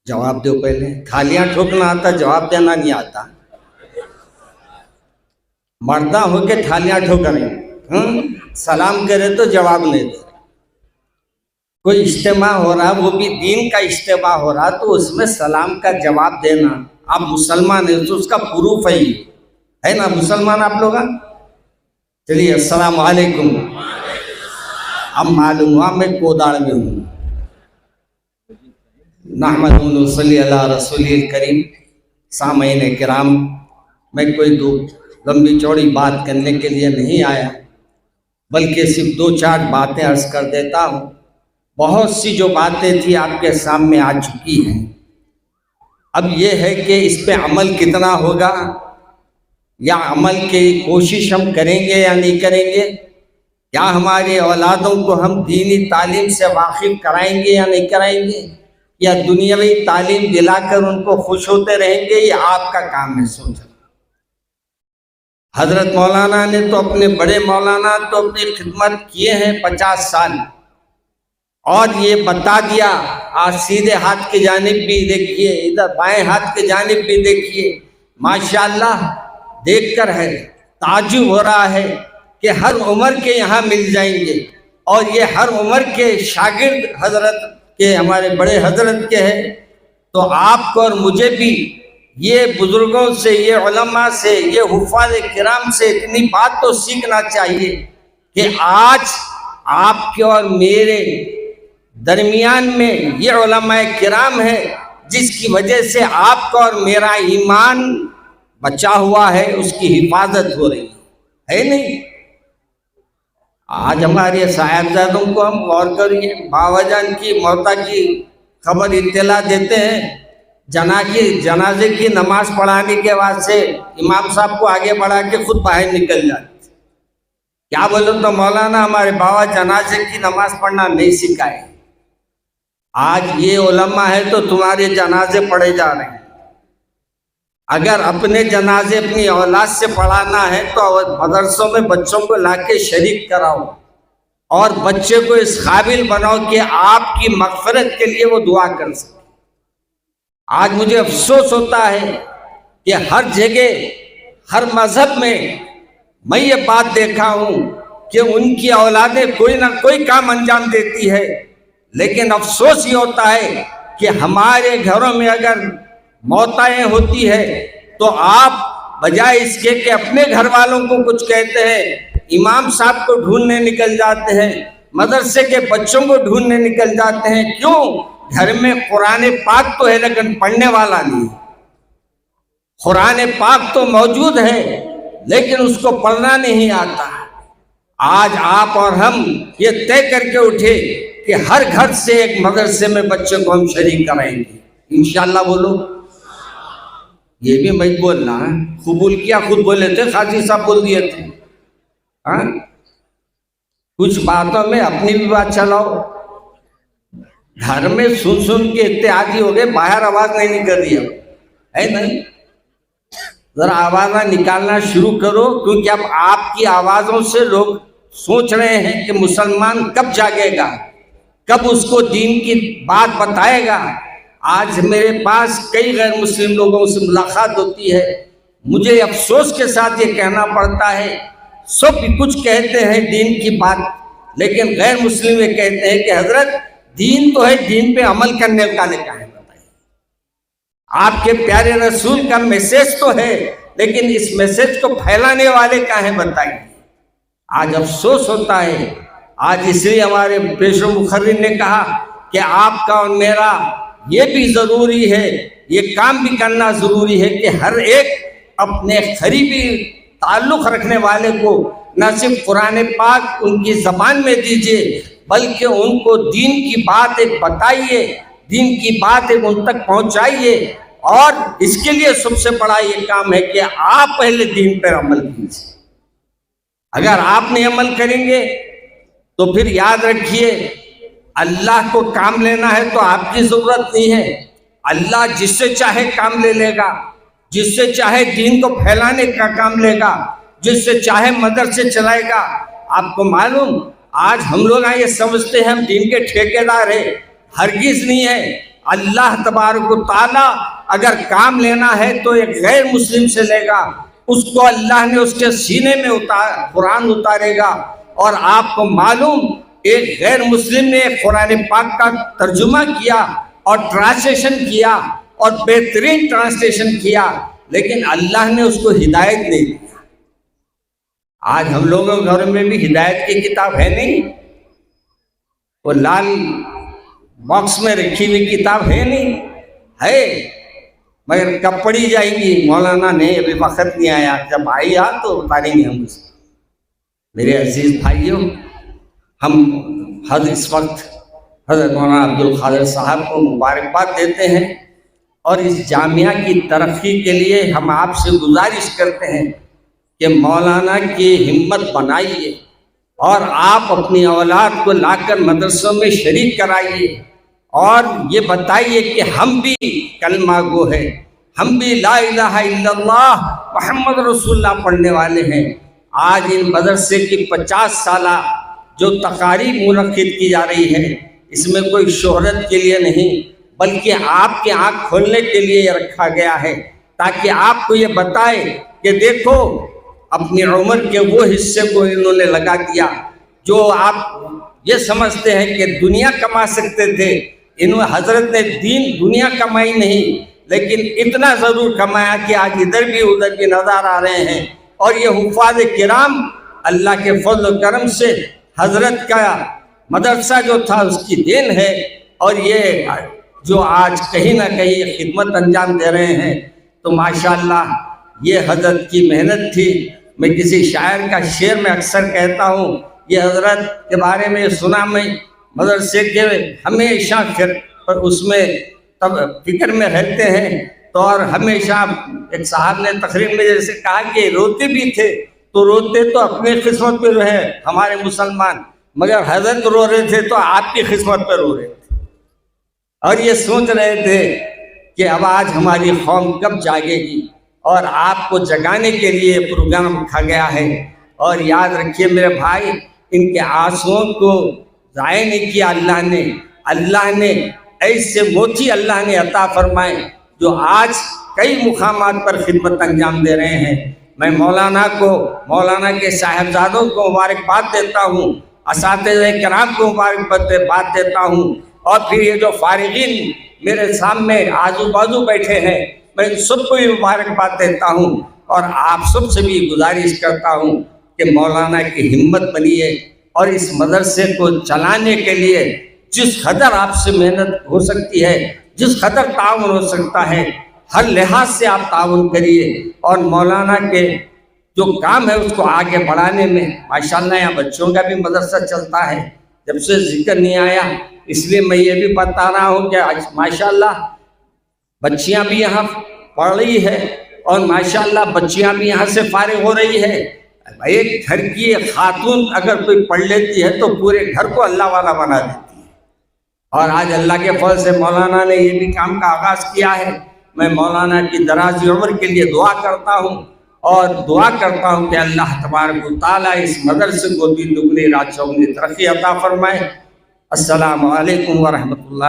جواب دو پہلے. تھالیاں ٹھوکنا آتا، جواب دینا نہیں آتا. مردہ ہو کے تھالیاں ٹھوکریں، سلام کرے تو جواب نہیں دے. کوئی اجتماع ہو رہا، وہ بھی دین کا اجتماع ہو رہا، تو اس میں سلام کا جواب دینا. آپ مسلمان ہیں تو اس کا پروف ہے نا مسلمان آپ لوگ. چلیے السلام علیکم. اب معلوم ہوا میں کوداڑ میں ہوں. نحمد صلی اللہ رسول الکریم. سامعین کرام، میں کوئی لمبی چوڑی بات کرنے کے لیے نہیں آیا، بلکہ صرف 2-4 باتیں عرض کر دیتا ہوں. بہت سی جو باتیں تھی آپ کے سامنے آ چکی ہیں. اب یہ ہے کہ اس پہ عمل کتنا ہوگا، یا عمل کی کوشش ہم کریں گے یا نہیں کریں گے. کیا ہمارے اولادوں کو ہم دینی تعلیم سے واقف کرائیں گے یا نہیں کرائیں گے، یا دنیاوی تعلیم دلا کر ان کو خوش ہوتے رہیں گے. یہ آپ کا کام ہے سوچنا. حضرت مولانا نے تو اپنے بڑے مولانا تو اپنی خدمت کیے ہیں 50 سال، اور یہ بتا دیا. آج سیدھے ہاتھ کی جانب بھی دیکھیے، ادھر بائیں ہاتھ کی جانب بھی دیکھیے. ماشاءاللہ دیکھ کر ہے تعجب ہو رہا ہے کہ ہر عمر کے یہاں مل جائیں گے، اور یہ ہر عمر کے شاگرد حضرت کے، ہمارے بڑے حضرت کے ہیں. تو آپ کو اور مجھے بھی یہ بزرگوں سے، یہ علماء سے، یہ حفاظ کرام سے اتنی بات تو سیکھنا چاہیے کہ آج آپ کے اور میرے درمیان میں یہ علماء کرام ہے جس کی وجہ سے آپ کا اور میرا ایمان بچا ہوا ہے، اس کی حفاظت ہو رہی ہے نہیں. آج ہمارے صاحبزادوں کو ہم غور کریے، باوا جان کی موتا کی خبر اطلاع دیتے ہیں، جنازے کی نماز پڑھانے کے بعد سے امام صاحب کو آگے بڑھا کے خود باہر نکل جاتے. کیا بولو تو مولانا ہمارے باوا جنازے کی نماز پڑھنا نہیں سکھائے. آج یہ علماء ہے تو تمہارے جنازے پڑھے جا رہے ہیں. اگر اپنے جنازے اپنی اولاد سے پڑھانا ہے تو مدرسوں میں بچوں کو لا کے شریک کراؤ، اور بچے کو اس قابل بناؤ کہ آپ کی مغفرت کے لیے وہ دعا کر سکے. آج مجھے افسوس ہوتا ہے کہ ہر جگہ، ہر مذہب میں یہ بات دیکھا ہوں کہ ان کی اولادیں کوئی نہ کوئی کام انجام دیتی ہے، لیکن افسوس یہ ہوتا ہے کہ ہمارے گھروں میں اگر موتائیں ہوتی ہے تو آپ بجائے اس کے کہ اپنے گھر والوں کو کچھ کہتے ہیں، امام صاحب کو ڈھونڈنے نکل جاتے ہیں، مدرسے کے بچوں کو ڈھونڈنے نکل جاتے ہیں. کیوں؟ گھر میں قرآن پاک تو ہے لیکن پڑھنے والا نہیں. قرآن پاک تو موجود ہے لیکن اس کو پڑھنا نہیں آتا. آج آپ اور ہم یہ طے کر کے اٹھے کہ ہر گھر سے ایک مدرسے میں بچوں کو ہم شریک کرائیں گے انشاءاللہ. بولو. یہ بھی میں بولنا ہے. قبول کیا خود بولے تھے، قاضی صاحب بول دیے تھے. کچھ باتوں میں اپنی بھی بات چلاؤ. گھر میں سن کے اتحادی ہو گئے، باہر آواز نہیں نکل رہی ہے نہیں. ذرا آوازیں نکالنا شروع کرو، کیونکہ اب آپ کی آوازوں سے لوگ سوچ رہے ہیں کہ مسلمان کب جاگے گا، کب اس کو دین کی بات بتائے گا. آج میرے پاس کئی غیر مسلم لوگوں سے ملاقات ہوتی ہے، مجھے افسوس کے ساتھ یہ کہنا پڑتا ہے، سب کچھ کہتے ہیں دین کی بات، لیکن غیر مسلم یہ کہتے ہیں کہ حضرت دین تو ہے، دین پہ عمل کرنے کا ہے. بتائیے، آپ کے پیارے رسول کا میسج تو ہے لیکن اس میسج کو پھیلانے والے کا ہے. بتائیے. آج افسوس ہوتا ہے. آج اس لیے ہمارے پیش و مقرر نے کہا کہ آپ کا اور میرا یہ بھی ضروری ہے، یہ کام بھی کرنا ضروری ہے کہ ہر ایک اپنے قریبی تعلق رکھنے والے کو نہ صرف قرآن پاک ان کی زبان میں دیجیے، بلکہ ان کو دین کی بات ایک بتائیے، دین کی بات ایک ان تک پہنچائیے. اور اس کے لیے سب سے بڑا یہ کام ہے کہ آپ پہلے دین پر عمل کیجیے. اگر آپ نہیں عمل کریں گے تو پھر یاد رکھیے، اللہ کو کام لینا ہے تو آپ کی ضرورت نہیں ہے. اللہ جس سے چاہے کام لے لے گا، جس سے چاہے دین کو پھیلانے کا کام لے گا، جس سے چاہے مدرسے چلائے گا. آپ کو معلوم، آج ہم لوگ یہ سمجھتے ہیں ہم دین کے ٹھیکیدار ہیں، ہرگز نہیں ہے. اللہ تبارک و تعالیٰ اگر کام لینا ہے تو ایک غیر مسلم سے لے گا، اس کو اللہ نے اس کے سینے میں قرآن اتارے گا، اور آپ کو معلوم ایک غیر مسلم نے قرآن پاک کا ترجمہ کیا اور ٹرانسلیشن کیا اور بہترین ٹرانسلیشن کیا، لیکن اللہ نے اس کو ہدایت نہیں دی۔ آج ہم لوگوں کے گھر میں بھی ہدایت کی کتاب ہے نہیں، وہ لال باکس میں رکھی ہوئی کتاب ہے نہیں، ہے مگر کب پڑھی جائے گی؟ مولانا نے ابھی وقت نہیں آیا، جب آئی تو اتاریں گے ہم اس کو۔ میرے عزیز بھائیوں، ہم اس وقت حضرت مولانا عبدالقادر صاحب کو مبارکباد دیتے ہیں، اور اس جامعہ کی ترقی کے لیے ہم آپ سے گزارش کرتے ہیں کہ مولانا کی ہمت بنائیے، اور آپ اپنی اولاد کو لا کر مدرسوں میں شریک کرائیے، اور یہ بتائیے کہ ہم بھی کلمہ گو ہیں، ہم بھی لا الہ الا اللہ محمد رسول اللہ پڑھنے والے ہیں۔ آج ان مدرسے کی 50 سالہ جو تقاریب منعقد کی جا رہی ہے، اس میں کوئی شہرت کے لیے نہیں بلکہ آپ کی آنکھ کھولنے کے لیے یہ رکھا گیا ہے، تاکہ آپ کو یہ بتائے کہ دیکھو اپنی عمر کے وہ حصے کو انہوں نے لگا دیا جو آپ یہ سمجھتے ہیں کہ دنیا کما سکتے تھے۔ حضرت نے دنیا کمائی نہیں، لیکن اتنا ضرور کمایا کہ آج ادھر بھی ادھر بھی نظر آ رہے ہیں، اور یہ حفاظ کرام اللہ کے فضل و کرم سے حضرت کا مدرسہ جو تھا اس کی دین ہے، اور یہ جو آج کہیں نہ کہیں خدمت انجام دے رہے ہیں، تو ماشاءاللہ یہ حضرت کی محنت تھی۔ میں کسی شاعر کا شعر میں اکثر کہتا ہوں، یہ حضرت کے بارے میں سنا میں مدرسے کے ہمیشہ اس میں فکر میں رہتے ہیں، تو اور ہمیشہ ایک صاحب نے تقریر میں جیسے کہا کہ روتے بھی تھے تو روتے تو اپنی قسمت پہ رہے ہمارے مسلمان، مگر حضرت رو رہے تھے تو آپ کی قسمت پہ رو رہے تھے، اور یہ سوچ رہے تھے کہ اب آج ہماری قوم کب جاگے گی، اور آپ کو جگانے کے لیے پروگرام رکھا گیا ہے۔ اور یاد رکھیے میرے بھائی، ان کے آنسوؤں کو ضائع نہیں کیا اللہ نے ایسے موتی اللہ نے عطا فرمائے جو آج کئی مقامات پر خدمت انجام دے رہے ہیں۔ میں مولانا کے صاحبزادوں کو مبارکباد دیتا ہوں، اساتذہ کرام کو مبارکباد دیتا ہوں، اور پھر یہ جو فارغین میرے سامنے آزو بازو بیٹھے ہیں، میں ان سب کو بھی مبارکباد دیتا ہوں، اور آپ سب سے بھی گزارش کرتا ہوں کہ مولانا کی ہمت بنیے، اور اس مدرسے کو چلانے کے لیے جس قدر آپ سے محنت ہو سکتی ہے، جس قدر تعاون ہو سکتا ہے، ہر لحاظ سے آپ تعاون کریے، اور مولانا کے جو کام ہے اس کو آگے بڑھانے میں ماشاءاللہ یہاں بچوں کا بھی مدرسہ چلتا ہے، جب سے ذکر نہیں آیا اس لیے میں یہ بھی بتا رہا ہوں کہ آج ماشاءاللہ بچیاں بھی یہاں پڑھ رہی ہے، اور ماشاءاللہ بچیاں بھی یہاں سے فارغ ہو رہی ہے۔ ایک گھر کی خاتون اگر کوئی پڑھ لیتی ہے تو پورے گھر کو اللہ والا بنا دیتی ہے، اور آج اللہ کے فضل سے مولانا نے یہ بھی کام کا آغاز کیا ہے۔ میں مولانا کی دراز عمر کے لیے دعا کرتا ہوں، اور دعا کرتا ہوں کہ اللہ تبارک و تعالیٰ اس مدرسے کو بھی دگنی رات چوگنی ترقی عطا فرمائے۔ السلام علیکم ورحمۃ اللہ۔